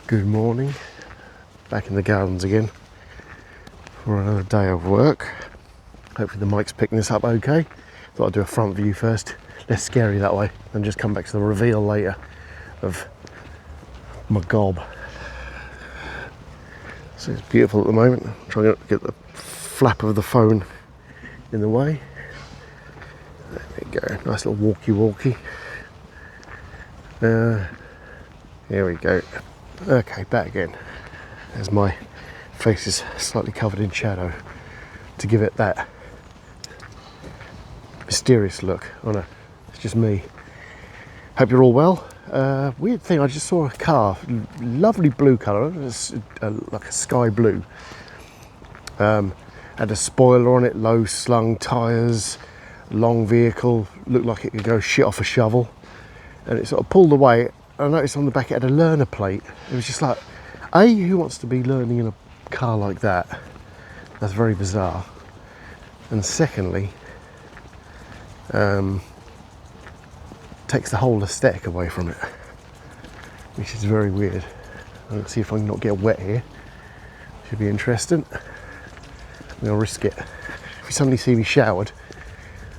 Good morning, back in the gardens again for another day of work. Hopefully the mic's picking this up okay. Thought I'd do a front view first, less scary that way, and just come back to the reveal later of my gob. So it's beautiful at the moment. I'm trying not to get the flap of the phone in the way. There we go, nice little walkie. Here we go. Okay, back again. As my face is slightly covered in shadow to give it that mysterious look. Oh no, it's just me. Hope you're all well. Weird thing, I just saw a car, lovely blue colour, like a sky blue. Had a spoiler on it, low slung tyres, long vehicle, looked like it could go shit off a shovel. And it sort of pulled away. I noticed on the back it had a learner plate. It was just like, A, who wants to be learning in a car like that? That's very bizarre. And secondly, takes the whole aesthetic away from it, which is very weird. Let's see if I can not get wet here. Should be interesting. I'll risk it. If you suddenly see me showered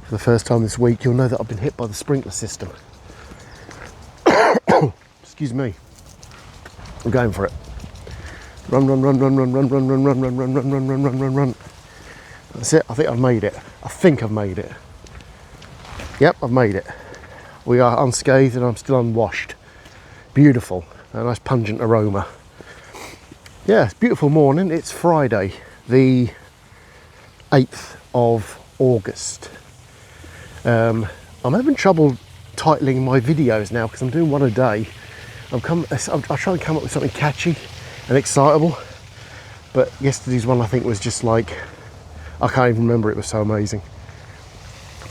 for the first time this week, you'll know that I've been hit by the sprinkler system. Excuse me. I'm going for it. Run. That's it. I think I've made it. Yep, I've made it. We are unscathed and I'm still unwashed. Beautiful. A nice pungent aroma. Yeah, it's a beautiful morning. It's Friday, the 8th of August. I'm having trouble titling my videos now because I'm doing one a day. I'll try and come up with something catchy and excitable, but yesterday's one I think was just like, I can't even remember, it was so amazing.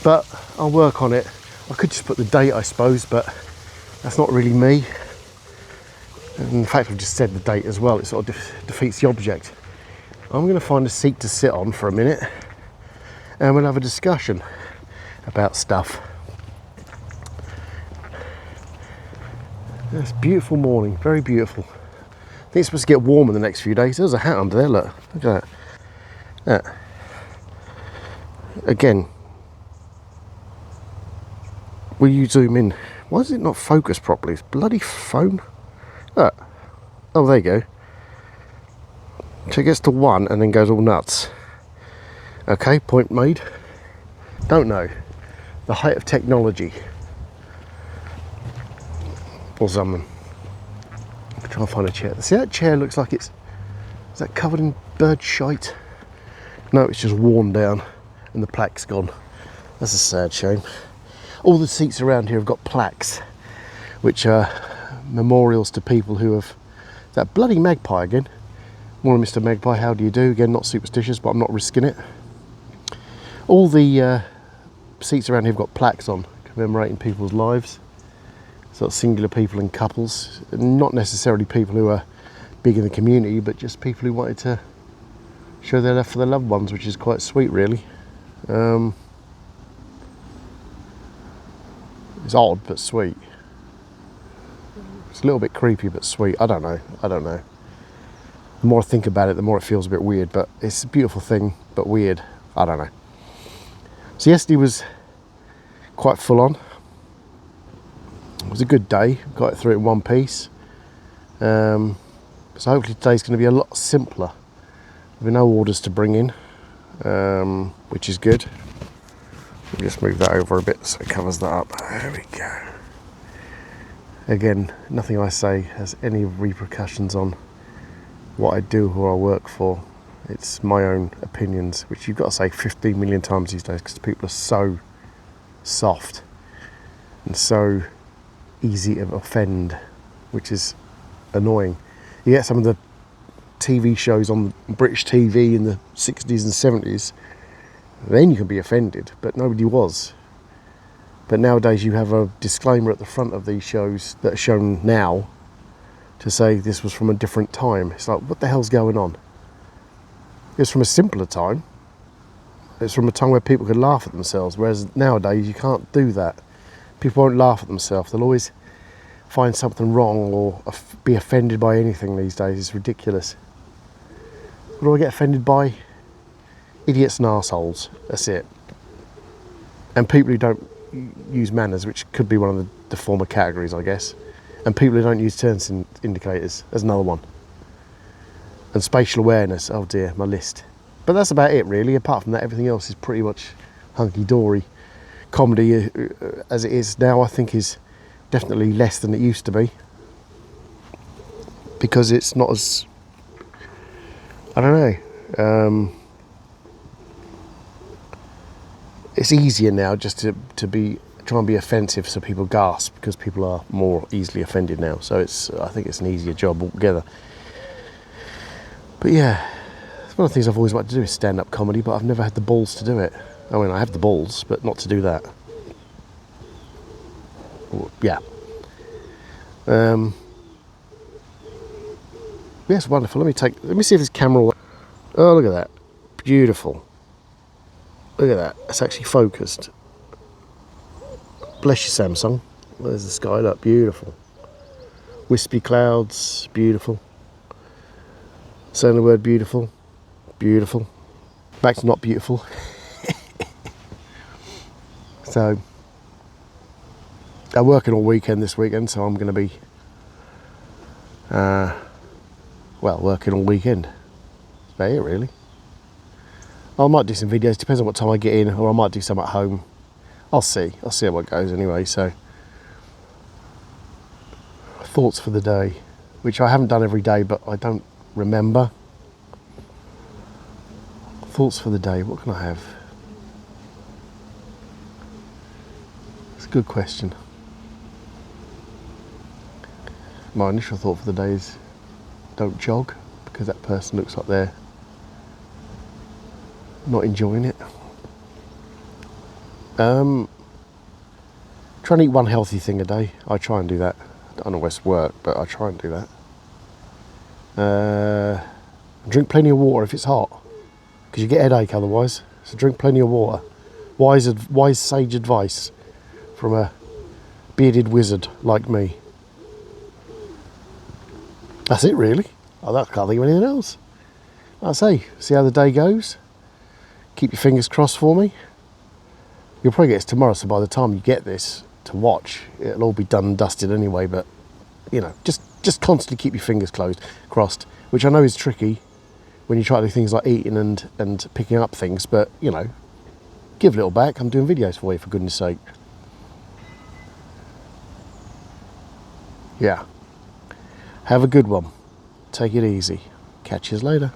But I'll work on it. I could just put the date, I suppose, but that's not really me. And in fact, I've just said the date as well. It sort of defeats the object. I'm going to find a seat to sit on for a minute and we'll have a discussion about stuff. It's a beautiful morning, very beautiful. I think it's supposed to get warmer the next few days. There's a hat under there, look at that. Again, will you zoom in? Why is it not focused properly? It's bloody phone. Look. Oh, there you go. So it gets to 1 and then goes all nuts. Okay, point made. Don't know. The height of technology. Or something. I'll try and find a chair. See, that chair looks like is that covered in bird shite? No, it's just worn down and the plaque's gone. That's a sad shame. All the seats around here have got plaques, which are memorials to people who have... That bloody magpie again. Morning, Mr. Magpie, how do you do? Again, not superstitious, but I'm not risking it. All the seats around here have got plaques on, commemorating people's lives. Sort of singular people and couples, not necessarily people who are big in the community, but just people who wanted to show their love for their loved ones, which is quite sweet, really. It's odd, but sweet. It's a little bit creepy, but sweet. I don't know. The more I think about it, the more it feels a bit weird, but it's a beautiful thing, but weird. I don't know. So yesterday was quite full on. It was a good day, got it through it in one piece. So hopefully today's going to be a lot simpler. With no orders to bring in, which is good. We'll just move that over a bit so it covers that up. There we go. Again, nothing I say has any repercussions on what I do or I work for. It's my own opinions, which you've got to say 15 million times these days because people are so soft and so easy to offend, which is annoying. You get some of the TV shows on British TV in the 60s and 70s, then you can be offended, but nobody was. But nowadays you have a disclaimer at the front of these shows that are shown now to say this was from a different time. It's like, what the hell's going on? It's from a simpler time. It's from a time where people could laugh at themselves, whereas nowadays you can't do that. People won't laugh at themselves. They'll always find something wrong or be offended by anything these days. It's ridiculous. What do I get offended by? Idiots and arseholes. That's it. And people who don't use manners, which could be one of the former categories, I guess. And people who don't use turn indicators. There's another one. And spatial awareness. Oh dear, my list. But that's about it, really. Apart from that, everything else is pretty much hunky-dory. Comedy, as it is now, I think is definitely less than it used to be. Because it's not as... I don't know. It's easier now just to try and be offensive so people gasp, because people are more easily offended now. So I think it's an easier job altogether. But yeah, it's one of the things I've always wanted to do is stand-up comedy, but I've never had the balls to do it. I mean, I have the balls, but not to do that. Yeah. Yeah, it's wonderful. Let me see if this camera will... Oh, look at that. Beautiful. Look at that. It's actually focused. Bless you, Samsung. There's the sky. Look, beautiful. Wispy clouds. Beautiful. Saying the word beautiful. Beautiful. Back to not beautiful. So, I'm working all weekend this weekend, so I'm going to be, working all weekend. That's about it, really. I might do some videos, depends on what time I get in, or I might do some at home. I'll see how it goes anyway. So, thoughts for the day, which I haven't done every day, but I don't remember. Thoughts for the day, what can I have? It's a good question. My initial thought for the day is don't jog, because that person looks like they're not enjoying it. Try and eat one healthy thing a day. I try and do that. I don't always work, but I try and do that. Drink plenty of water if it's hot, because you get a headache otherwise. So drink plenty of water. Wise sage advice from a bearded wizard like me. That's it, really. I can't think of anything else. Like I say, see how the day goes. Keep your fingers crossed for me. You'll probably get this tomorrow, so by the time you get this to watch, it'll all be done and dusted anyway. But you know, just constantly keep your fingers crossed, which I know is tricky when you try to do things like eating and picking up things. But you know, give a little back. I'm doing videos for you, for goodness sake. Yeah. Have a good one. Take it easy. Catch you later.